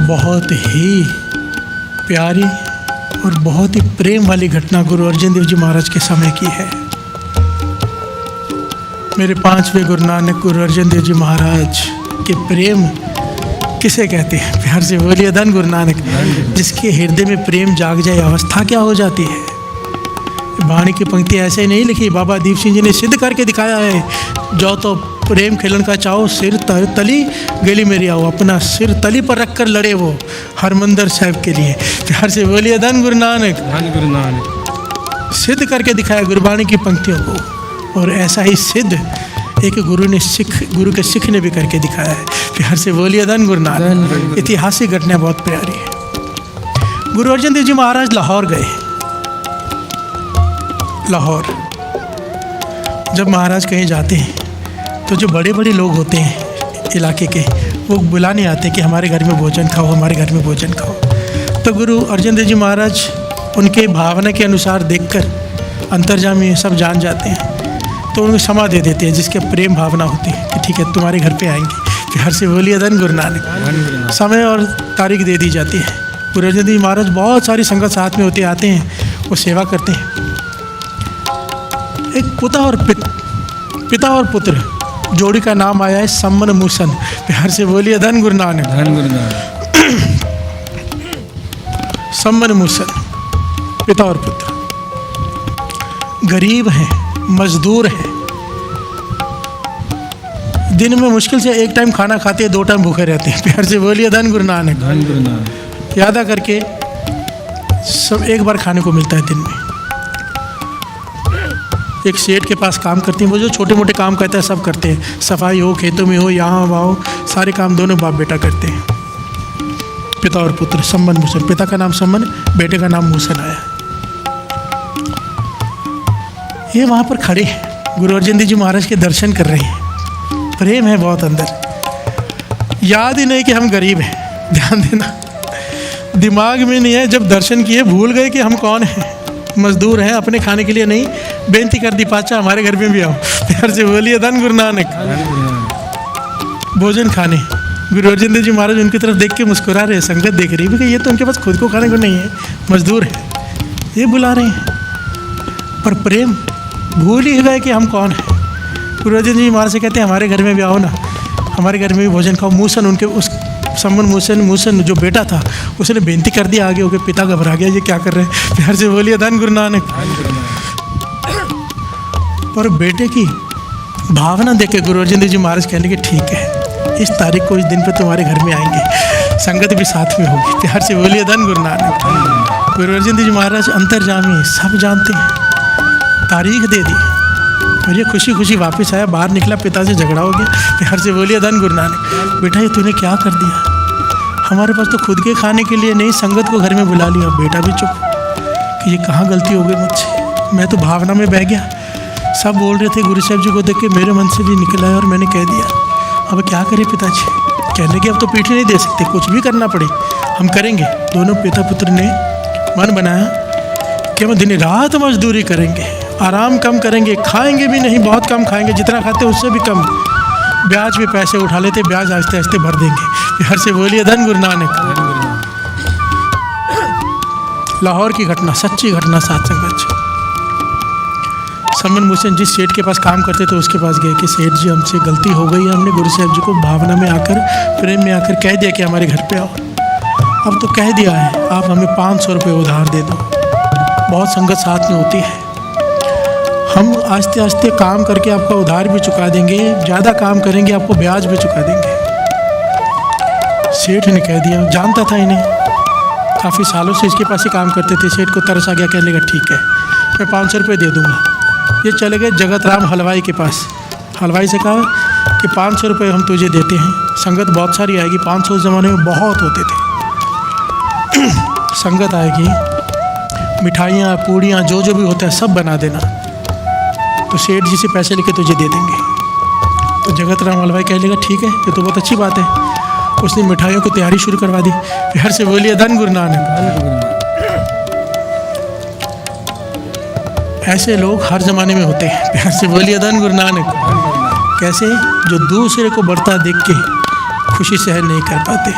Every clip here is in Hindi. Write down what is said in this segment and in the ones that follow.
बहुत ही प्यारी और बहुत ही प्रेम वाली घटना गुरु अर्जन देव जी महाराज के समय की है। मेरे पांचवें गुरु नानक गुरु अर्जन देव जी महाराज के प्रेम किसे कहते हैं? प्यार से बोलिए धन गुरु नानक। जिसके हृदय में प्रेम जाग जाए अवस्था क्या हो जाती है। वाणी की पंक्ति ऐसे नहीं लिखी, बाबा दीप सिंह जी ने सिद्ध करके दिखाया है। जो तो प्रेम खेलन का चाहो सिर तली गली मेरी आओ, अपना सिर तली पर रख कर लड़े वो हरमंदर साहब के लिए। प्यार से बोलिए धन गुरु नानक। धन गुरु नानक। सिद्ध करके दिखाया गुरबाणी की पंक्तियों को, और ऐसा ही सिद्ध एक गुरु के सिख ने भी करके दिखाया है। प्यार से बोलिए धन गुरु नानक। ऐतिहासिक घटना बहुत प्यारी है। गुरु अर्जन देव जी महाराज लाहौर गए। लाहौर जब महाराज कहीं जाते हैं तो जो बड़े बड़े लोग होते हैं इलाके के, वो बुलाने आते हैं कि हमारे घर में भोजन खाओ, हमारे घर में भोजन खाओ। तो गुरु अर्जन देव जी महाराज उनके भावना के अनुसार देखकर अंतर्जामी सब जान जाते हैं, तो उनको क्षमा दे देते हैं जिसके प्रेम भावना होती है कि ठीक है तुम्हारे घर पे आएंगे। प्यार से बोलिए धन गुरु नानक। समय और तारीख दे दी जाती है। गुरु अर्जन देव जी महाराज बहुत सारी संगत साथ में होते आते हैं, वो सेवा करते हैं। एक पिता और पुत्र जोड़ी का नाम आया है सम्मन मूसन। प्यार से बोलिए धन गुरु नानक। धन गुरु नानक। सम्मन मूसन, पिता और पुत्र, गरीब हैं, मजदूर हैं, दिन में मुश्किल से एक टाइम खाना खाते हैं, 2 टाइम भूखे रहते हैं। प्यार से बोलिए धन गुरु नानक। धन गुरु नानक। यादा करके सब एक बार खाने को मिलता है दिन में। एक सेठ के पास काम करते हैं, वो जो छोटे मोटे काम कहता है सब करते हैं, सफाई हो, खेतों में हो, यहाँ वहाँ, सारे काम दोनों बाप बेटा करते हैं। पिता और पुत्र, सम्मन मूसन। पिता का नाम सम्मन, बेटे का नाम मूसन आया। ये वहाँ पर खड़े हैं, गुरु अर्जन देव जी महाराज के दर्शन कर रहे हैं। प्रेम है बहुत अंदर। याद ही नहीं कि हम गरीब हैं, ध्यान देना, दिमाग में नहीं है। जब दर्शन किए भूल गए कि हम कौन हैं, मजदूर हैं, अपने खाने के लिए नहीं। बेनती कर दी, पाचा हमारे घर में भी आओ। प्यार से बोलिए धन गुरु नानक। भोजन खाने गुरु अर्जन देव जी महाराज उनकी तरफ देख के मुस्कुरा रहे हैं। संगत देख रही है कि ये तो उनके पास खुद को खाने को नहीं है, मजदूर है, ये बुला रहे हैं। पर प्रेम भूल ही गए कि हम कौन हैं। गुरु अर्जन देव जी महाराज से कहते हैं हमारे घर में भी आओ ना, हमारे घर में भी भोजन खाओ। मूसन, उनके उस सम्मन मूसन जो बेटा था, उसने बेनती कर दिया आगे होकर। पिता घबरा गया, ये क्या कर रहे हैं। प्यार से बोलिए धन गुरु नानक। और बेटे की भावना देख के गुरु अर्जन देव जी महाराज कहने के ठीक है, इस तारीख को, इस दिन पे तुम्हारे घर में आएंगे, संगत भी साथ में होगी। प्यार से बोलिए धन गुरु नानक। गुरु अर्जन देव जी महाराज अंतर्जामी, सब जानते हैं, तारीख दे दी और ये खुशी खुशी वापस आया। बाहर निकला, पिता से झगड़ा हो गया। प्यार से बोलिए धन गुरु नानक। बेटा ये तूने क्या कर दिया, हमारे पास तो खुद के खाने के लिए नहीं, संगत को घर में बुला लिया। बेटा भी चुप कि ये कहाँ गलती हो गई मुझसे, मैं तो भावना में बह गया। सब बोल रहे थे, गुरु साहब जी को देख के मेरे मन से भी निकला है और मैंने कह दिया। अब क्या करें पिताजी? कहने की अब तो पीठ नहीं दे सकते, कुछ भी करना पड़े हम करेंगे। दोनों पिता पुत्र ने मन बनाया कि हम दिन रात मजदूरी करेंगे, आराम कम करेंगे, खाएंगे भी नहीं, बहुत कम खाएंगे, जितना खाते उससे भी कम। ब्याज भी पैसे उठा लेते, ब्याज आहिस्ते आहिस्ते भर देंगे। हर से बोलिए धन गुरु नानक। लाहौर की घटना, सच्ची घटना साथ संगत। सम्मन मूसन जिस सेठ के पास काम करते थे उसके पास गए कि सेठ जी हमसे गलती हो गई है, हमने गुरु साहब जी को भावना में आकर, प्रेम में आकर कह दिया कि हमारे घर पे आओ। अब तो कह दिया है, आप हमें 500 रुपये उधार दे दो। बहुत संगत साथ में होती है, हम आस्ते आस्ते काम करके आपका उधार भी चुका देंगे, ज़्यादा काम करेंगे आपको ब्याज भी चुका देंगे। सेठ ने कह दिया, जानता था इन्हें, काफ़ी सालों से इसके पास ही काम करते थे। सेठ को तरस आ गया, कहने लगा ठीक है मैं 500 रुपये दे दूँगा। ये चले गए जगत राम हलवाई के पास। हलवाई से कहा कि 500 रुपये हम तुझे देते हैं, संगत बहुत सारी आएगी, 500 उस ज़माने में बहुत होते थे। संगत आएगी, मिठाइयाँ पूड़ियाँ जो जो भी होता है सब बना देना, तो सेठ जी से पैसे लेके तुझे दे देंगे। तो जगत राम हलवाई कह लेगा ठीक है, ये तो बहुत अच्छी बात है। उसने मिठाइयों की तैयारी शुरू करवा दी। फिर से बोलिए धन गुरु नानक। ऐसे लोग हर ज़माने में होते हैं। प्यार से बोलिए धन गुरु नानक। कैसे? जो दूसरे को बढ़ता देख के खुशी सहन नहीं कर पाते।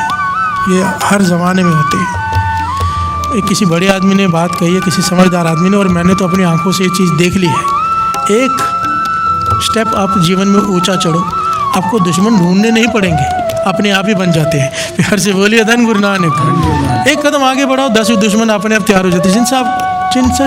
ये हर ज़माने में होते हैं। एक किसी बड़े आदमी ने बात कही है, किसी समझदार आदमी ने, और मैंने तो अपनी आंखों से ये चीज़ देख ली है। एक स्टेप आप जीवन में ऊंचा चढ़ो, आपको दुश्मन ढूंढने नहीं पड़ेंगे, अपने आप ही बन जाते हैं। प्यार से बोलिए धन गुरु नानक। एक कदम आगे बढ़ाओ, 10 दुश्मन अपने आप तैयार हो जाते हैं, जिनसे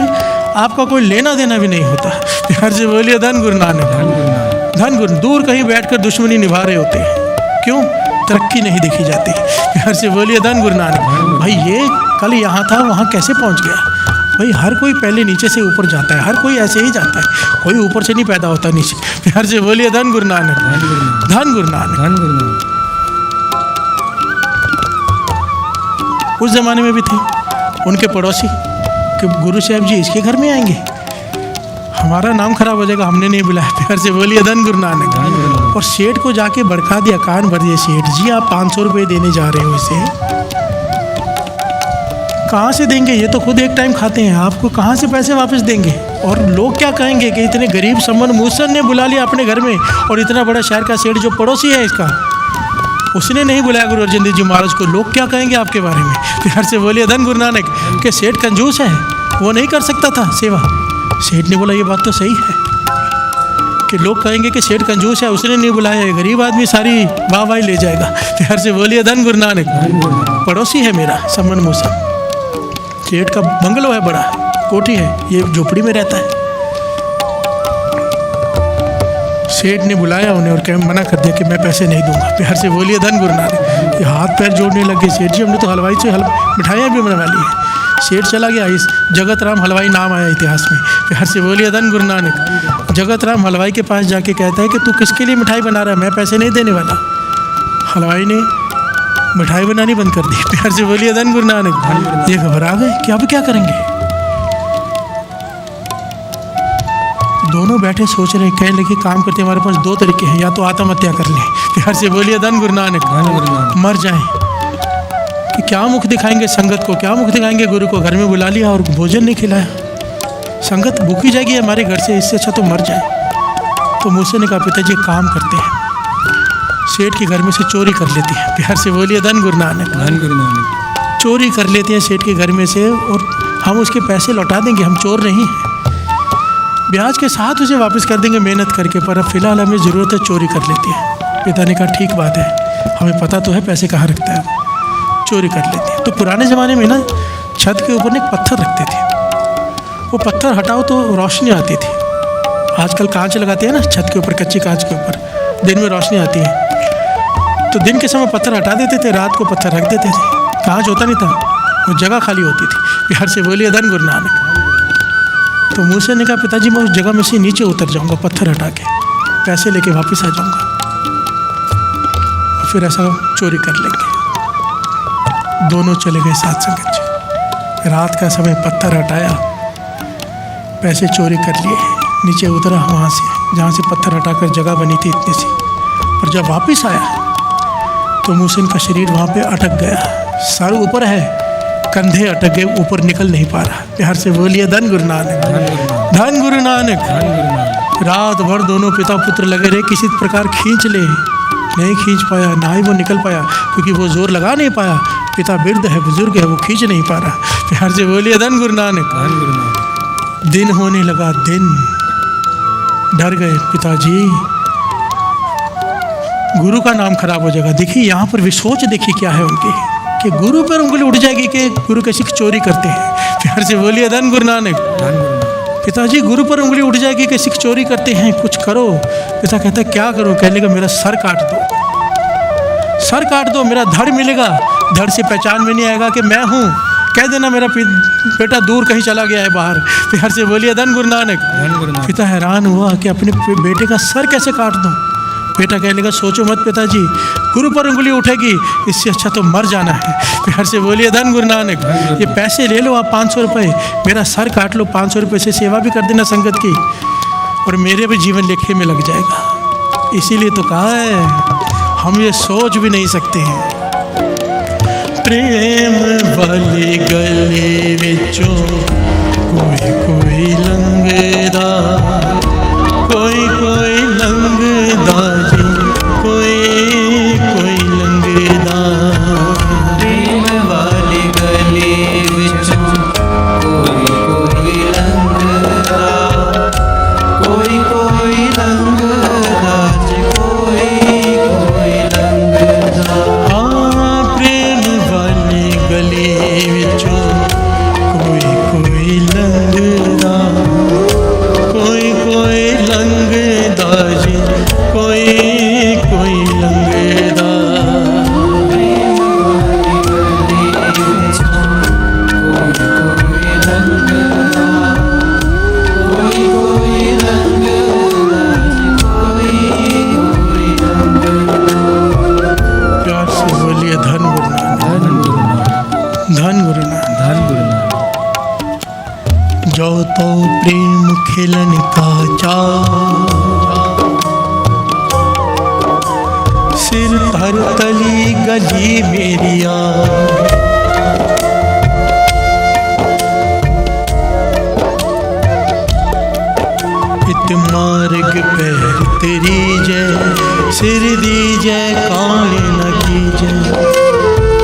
आपका कोई लेना देना भी नहीं होता। प्यार से बोलिए धन गुरु नानक। धन गुरु दूर कहीं बैठकर दुश्मनी निभा रहे होते हैं, क्यों? तरक्की नहीं देखी जाती। प्यार से बोलिए धन गुरु नानक। भाई ये कल यहाँ था, वहाँ कैसे पहुँच गया? भाई हर कोई पहले नीचे से ऊपर जाता है, हर कोई ऐसे ही जाता है, कोई ऊपर से नहीं पैदा होता नीचे। प्यार से बोलिए धन गुरु नानक। धन गुरु नानक। उस जमाने में भी थे उनके पड़ोसी कि गुरु साहब जी इसके घर में आएंगे, हमारा नाम खराब हो जाएगा, हमने नहीं बुलाया। प्यार से बोलिए धन गुरु नानक। और सेठ को जाके भड़का दिया, कान भर दिए, सेठ जी आप 500 रुपये देने जा रहे हो, इसे कहाँ से देंगे? ये तो खुद एक टाइम खाते हैं, आपको कहाँ से पैसे वापस देंगे? और लोग क्या कहेंगे कि इतने गरीब संबंध मूसन ने बुला लिया अपने घर में, और इतना बड़ा शहर का सेठ जो पड़ोसी है इसका, उसने नहीं बुलाया गुरु अर्जन देव जी महाराज को, लोग क्या कहेंगे आपके बारे में? प्यार से बोलिए धन गुरु नानक। कि सेठ कंजूस है, वो नहीं कर सकता था सेवा। सेठ ने बोला ये बात तो सही है कि लोग कहेंगे कि सेठ कंजूस है, उसने नहीं बुलाया, गरीब आदमी सारी वाहवाही ले जाएगा। प्यार से बोलिए धन गुरु नानक। पड़ोसी है मेरा संबंध मूसा, सेठ का बंगलो है, बड़ा कोठी है, ये झोपड़ी में रहता है। सेठ ने बुलाया उन्हें और कह मना कर दिया कि मैं पैसे नहीं दूंगा। प्यार से बोलिए धन गुरु नानक। ये हाथ पैर जोड़ने लग गए, सेठ जी हमने तो हलवाई से मिठाइयाँ भी बनवा ली है। सेठ चला गया, इस जगत राम हलवाई नाम आया इतिहास में। प्यार से बोलिए धन गुरु नानक। जगत राम हलवाई के पास जाके कहता है कि तू किसके लिए मिठाई बना रहा है, मैं पैसे नहीं देने वाला। हलवाई ने मिठाई बनानी बंद कर दी। प्यार से बोलिए धन गुरु नानक। ये घबरा गए कि अब क्या करेंगे। दोनों बैठे सोच रहे, कहने लगे काम करते हमारे पास 2 तरीके हैं, या तो आत्महत्या कर लें। प्यार से बोलिए धन गुरु नानक। मर जाएं कि क्या मुख दिखाएंगे संगत को, क्या मुख दिखाएंगे गुरु को? घर में बुला लिया और भोजन नहीं खिलाया, संगत भूखी जाएगी हमारे घर से, इससे अच्छा तो मर जाए। तो मुझसे ने कहा पिताजी काम करते हैं, सेठ के घर में से चोरी कर लेती है। प्यार से बोलिए धन गुरु नानक। चोरी कर लेते हैं सेठ के घर में से, और हम उसके पैसे लौटा देंगे, हम चोर नहीं हैं, ब्याज के साथ उसे वापस कर देंगे मेहनत करके, पर अब फिलहाल हमें ज़रूरत है, चोरी कर लेते हैं। पिता ने कहा ठीक बात है, हमें पता तो है पैसे कहाँ रखता है, चोरी कर लेते हैं। तो पुराने ज़माने में ना छत के ऊपर एक पत्थर रखते थे, वो पत्थर हटाओ तो रोशनी आती थी। आजकल कांच लगाते हैं ना छत के ऊपर, कच्ची कांच के ऊपर, दिन में रोशनी आती है। तो दिन के समय पत्थर हटा देते थे, रात को पत्थर रख देते थे, कांच होता नहीं था, वो जगह खाली होती थी। प्यार से बोलिए धन गुरु नानक। तो मूसे ने कहा पिताजी मैं उस जगह में से नीचे उतर जाऊंगा, पत्थर हटा के पैसे लेके वापस आ जाऊंगा, फिर ऐसा चोरी कर लेंगे। दोनों चले गए साथ संगत जी। रात का समय पत्थर हटाया, पैसे चोरी कर लिए, नीचे उतरा वहाँ से जहाँ से पत्थर हटाकर जगह बनी थी इतनी सी। और जब वापस आया तो मूसन का शरीर वहाँ पे अटक गया, सर ऊपर है, कंधे अटक गए, ऊपर निकल नहीं पा रहा। प्यार से बोलिए धन गुरु नानक। धन गुरु नानक। रात भर दोनों पिता पुत्र लगे रहे, किसी प्रकार खींच ले, नहीं खींच पाया, ना ही वो निकल पाया, क्योंकि वो जोर लगा नहीं पाया। पिता वृद्ध है, बुजुर्ग है, वो खींच नहीं पा रहा। प्यार से बोलिए धन गुरु नानक। दिन होने लगा, दिन डर गए पिताजी, गुरु का नाम खराब हो जाएगा। देखिए यहाँ पर भी सोच देखिए क्या है उनकी, कि गुरु पर उंगली उठ जाएगी कि गुरु कैसी चोरी करते हैं। प्यार से बोलिए धन गुरु नानक। पिताजी गुरु पर उंगली उठ जाएगी कि सिख चोरी करते हैं, कुछ करो। पिता कहता है क्या करूं? कहने लगा मेरा सर काट दो, सर काट दो, मेरा धड़ मिलेगा, धड़ से पहचान में नहीं आएगा कि मैं हूँ। कह देना मेरा बेटा दूर कहीं चला गया है बाहर। प्यार से बोलिए धन गुरु नानक। पिता हैरान हुआ कि अपने बेटे का सर कैसे काट दूँ। बेटा कहने लगा सोचो मत पिताजी, गुरु पर उंगली उठेगी, इससे अच्छा तो मर जाना है। प्यार से बोलिए धन गुरु नानक। ये पैसे ले लो आप 500 रुपये, मेरा सर काट लो, 500 रुपये से सेवा भी कर देना संगत की, और मेरे भी जीवन लेखे में लग जाएगा। इसीलिए तो कहा है हम ये सोच भी नहीं सकते हैं। प्रेम वाले गले विचों कोई कोई लंगदा, कोई कोई लंगदा जी, कोई कोई लंगदा। बोलिए धन गुरु नानक, धन गुरु नानक, धन गुरु नानक। धन गुरु नानक। जो तो प्रेम खिलन का सिर पर तली गली मेरिया, इत मार्ग पैर तेरी जय, सिर दी जय काले न की जय।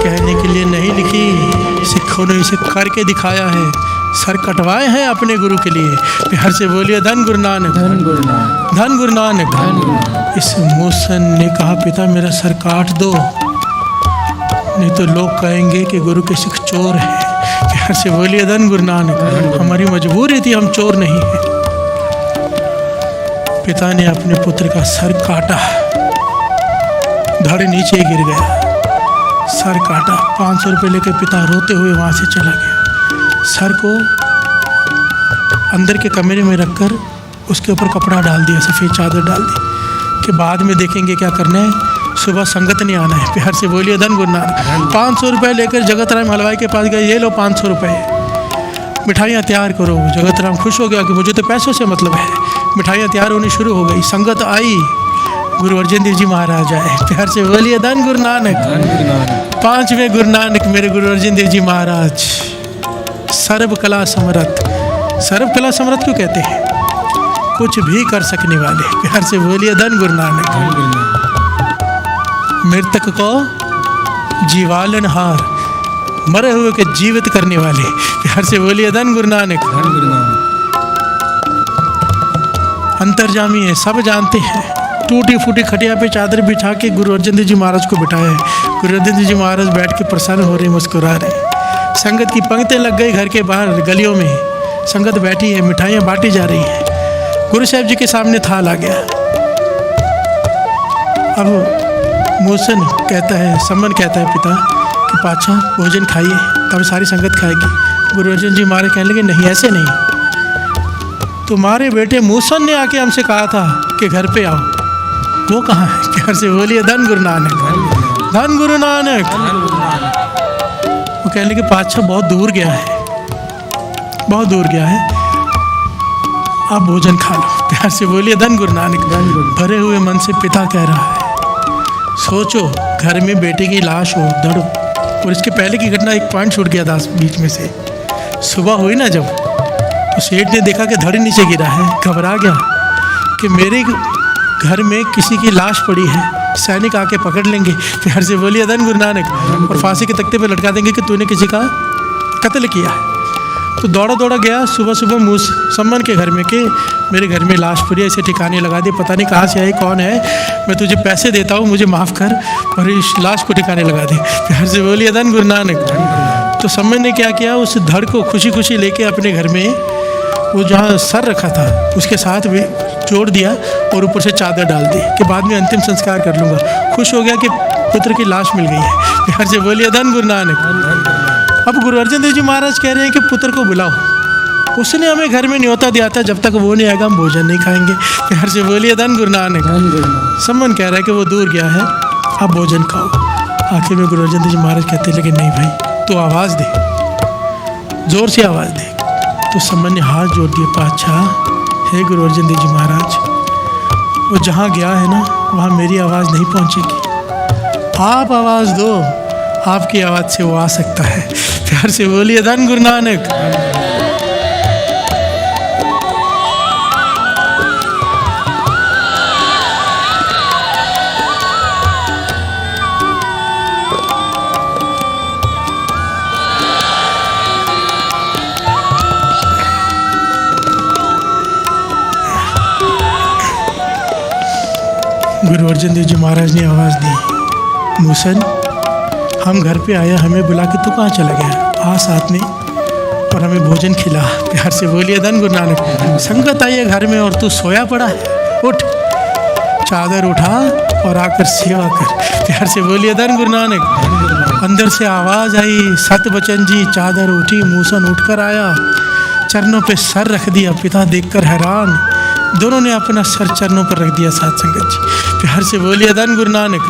कहने के लिए नहीं लिखी, सिखों ने इसे करके दिखाया है। सर कटवाए हैं अपने गुरु के लिए। प्यार से बोलिए धन गुरु नानक, धन गुरु नानक, धन गुरु नानक। धन गुरु नानक। इस मूसन ने कहा पिता मेरा सर काट दो, नहीं तो लोग कहेंगे कि गुरु के सिख चोर है। प्यार से बोलिए धन गुरु नानक। हमारी मजबूरी थी, हम चोर नहीं हैं। पिता ने अपने पुत्र का सर काटा, धड़ नीचे गिर गया, सर काटा। 500 रुपये लेकर पिता रोते हुए वहाँ से चला गया। सर को अंदर के कमरे में रखकर उसके ऊपर कपड़ा डाल दिया, सफ़ेद चादर डाल दी कि बाद में देखेंगे क्या करना है, सुबह संगत नहीं आना है। प्यार से बोलिए धन गुरु नानक। 500 रुपये लेकर जगत राम हलवाई के पास गए, ये लो 500 रुपये, मिठाइयाँ तैयार करो। जगत राम खुश हो गया कि मुझे तो पैसों से मतलब है। मिठाइयाँ तैयार होनी शुरू हो गई, संगत आई, गुरु अर्जन देव जी महाराज आए। प्यार से बोलिए धन गुरु नानक, धन गुरु नानक। 5वें गुरु नानक मेरे गुरु अर्जन देव जी महाराज, सर्व कला समरथ। सर्व कला समरथ क्यों कहते हैं? कुछ भी कर सकने वाले। प्यार से बोलिए धन गुरु नानक। धन गुरु नानक। मृतक को जीवालनहार, मरे हुए के जीवित करने वाले। प्यार से बोलिए धन गुरु नानक, धन गुरु नानक। अंतर्जामी है, सब जानते हैं। टूटी फूटी खटिया पे चादर बिछा के गुरु अर्जन देव जी महाराज को बिठाया है। गुरु अर्जन देव जी महाराज बैठ के प्रसन्न हो रहे, मुस्कुरा रहे। संगत की पंक्तियाँ लग गई घर के बाहर गलियों में, संगत बैठी है, मिठाइयाँ बांटी जा रही हैं। गुरु साहब जी के सामने थाल आ गया। अब मोसन कहता है, सम्मन कहता है पिता कि पाछा भोजन खाइए, तब सारी संगत खाएगी। गुरु अर्जन जी महाराज कहने लगे नहीं, ऐसे नहीं, तुम्हारे बेटे मूसन ने आके हमसे कहा था कि घर पे आओ। वो कहाँ है? प्यार से बोलिए धन गुरु नानक, धन गुरु नानक। वो कहने लगे पाछा बहुत दूर गया है, बहुत दूर गया है, आप भोजन खा लो। प्यार से बोलिए धन गुरु नानक। भरे हुए मन से पिता कह रहा है, सोचो घर में बेटे की लाश हो, धड़। और इसके पहले की घटना, एक पॉइंट छूट गया था बीच में से। सुबह हुई ना जब, तो सेठ ने देखा कि धड़ नीचे गिरा है, घबरा गया कि मेरे घर में किसी की लाश पड़ी है, सैनिक आके पकड़ लेंगे। प्यार से बोलिए धन गुरु नानक, और फांसी के तख्ते पे लटका देंगे कि तूने किसी का कत्ल किया है। तो दौड़ा दौड़ा गया सुबह सुबह सम्मन के घर में कि मेरे घर में लाश पड़ी है, इसे ठिकाने लगा दे, पता नहीं कहाँ से आई, कौन है, मैं तुझे पैसे देता हूँ, मुझे माफ़ कर और इस लाश को ठिकाने लगा दे। प्यार से बोलिए धन गुरु नानक। तो सम्मन ने क्या किया, उस धड़ को खुशी खुशी लेके अपने घर में, वो जहाँ सर रखा था उसके साथ भी जोड़ दिया और ऊपर से चादर डाल दी कि बाद में अंतिम संस्कार कर लूँगा। खुश हो गया कि पुत्र की लाश मिल गई है। प्यार से बोलिए धन गुरु नानक। अब गुरु अर्जन देव जी महाराज कह रहे हैं कि पुत्र को बुलाओ, उसने हमें घर में न्योता दिया था, जब तक वो नहीं आएगा हम भोजन नहीं खाएंगे। प्यार से बोलिए धन गुरु नानक। सम्मन कह रहा है कि वो दूर गया है, आप भोजन खाओ। आखिर में गुरु अर्जन देव जी महाराज कहते लेकिन नहीं भाई, तो आवाज़ दे, जोर से आवाज़ दे। तो सम्मन ने हाथ जोड़ दिए, पातशाह हे गुरु अर्जन देव जी महाराज, वो जहाँ गया है ना वहाँ मेरी आवाज़ नहीं पहुँचेगी, आप आवाज़ दो, आपकी आवाज़ से वो आ सकता है। प्यार से बोलिए धन गुरु नानक। गुरु अर्जन देव जी महाराज ने आवाज़ दी, मूसन हम घर पे आया, हमें बुला के तू कहाँ चला गया, आ साथ में और हमें भोजन खिला। प्यार से बोलिए धन गुरु नानक। संगत आई है घर में और तू सोया पड़ा है, उठ, चादर उठा और आकर सेवा कर। प्यार से बोलिए धन गुरु नानक। अंदर से आवाज़ आई, सतबचन जी, चादर उठी, मूसन उठकर आया, चरणों पे सर रख दिया। पिता देखकर हैरान, दोनों ने अपना सर चरणों पर रख दिया। साथ संगत जी प्यार से बोलिए धन गुरु नानक।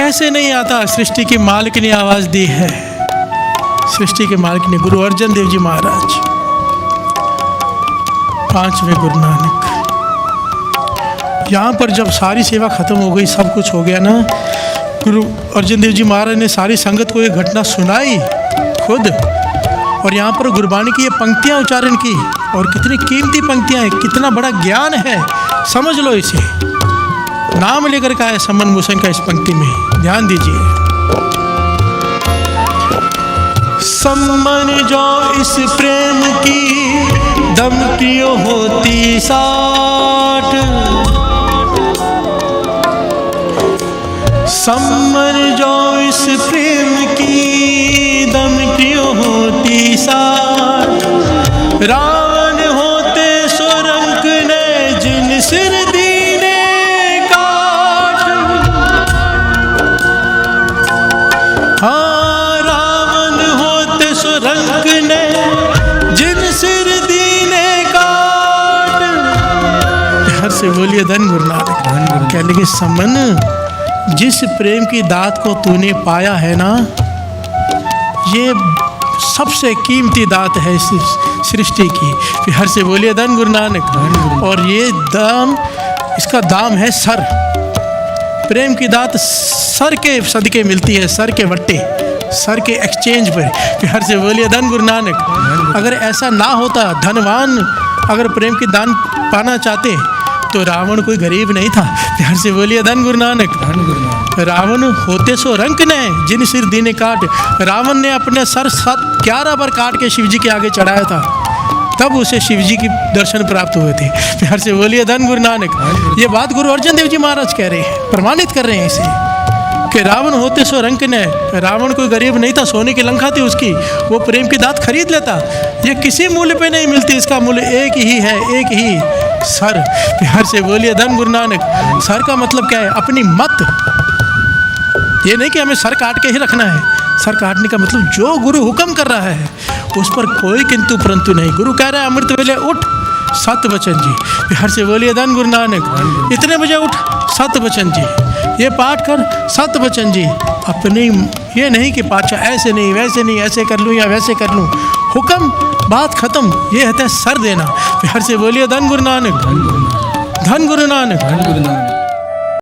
कैसे नहीं आता? सृष्टि की मालिक ने आवाज़ दी है, सृष्टि के मालिक ने, गुरु अर्जन देव जी महाराज, 5वें गुरु नानक। यहाँ पर जब सारी सेवा खत्म हो गई, सब कुछ हो गया ना, गुरु अर्जन देव जी महाराज ने सारी संगत को ये घटना सुनाई खुद, और यहाँ पर गुरबाणी की ये पंक्तियाँ उच्चारण की, और कितनी कीमती पंक्तियाँ हैं, कितना बड़ा ज्ञान है, समझ लो इसे। नाम लेकर का है समन मूसन का इस पंक्ति में, ध्यान दीजिए। सम्मन जो इस प्रेम की दम क्यों होती साठ, सम्मन जो इस प्रेम की दम क्यों होती साठ, रावण होते सुरंक ने जिन सिर दीने काट, हाँ रावण होते सुरंक ने जिन सिर दीने काट। हर से बोलिए धन गुरु नानक। कह लगे समन, जिस प्रेम की दात को तूने पाया है ना, ये सबसे कीमती दात है इस सृष्टि की। फिर हर से बोलिए धन गुरु नानक। और ये दाम, इसका दाम है सर। प्रेम की दात सर के सदके मिलती है, सर के वट्टे, सर के एक्सचेंज पर। फिर हर से बोलिए धन गुरु नानक। अगर ऐसा ना होता, धनवान अगर प्रेम की दान पाना चाहते तो रावण कोई गरीब नहीं था। ध्यान से बोलिए धन गुरु नानक। रावण होते सो रंक ने जिन सिर दीने काट, रावण ने अपने सर 11 बार काट के शिव जी के आगे चढ़ाया था, तब उसे शिव जी की दर्शन प्राप्त हुए थे। ध्यान से बोलिए धन गुरु नानक। ये बात गुरु अर्जन देव जी महाराज कह रहे हैं, प्रमाणित कर रहे हैं इसे, कि रावण होते सो रंक ने, रावण कोई गरीब नहीं था, सोने की लंका थी उसकी, वो प्रेम की दात खरीद लेता। ये किसी मूल्य पे नहीं मिलती, इसका मूल्य एक ही है, एक ही सर। प्यार से बोलिए धन गुरु नानक। सर का मतलब क्या है? अपनी मत। ये नहीं कि हमें सर काट के ही रखना है, सर काटने का मतलब जो गुरु हुक्म कर रहा है उस पर कोई किंतु परंतु नहीं। गुरु कह रहा है अमृत वेले उठ, सत बचन जी। प्यार से बोलिए धन गुरु नानक। इतने बजे उठ, सत बचन जी। ये पाठ कर, सत बचन जी। अपनी ये नहीं कि पाचा ऐसे नहीं, वैसे नहीं, ऐसे कर लूँ या वैसे कर लूँ, हुक्म, बात खत्म। ये है सर देना। प्यार से बोलिए धन गुरु नानक। धन गुरु नानक।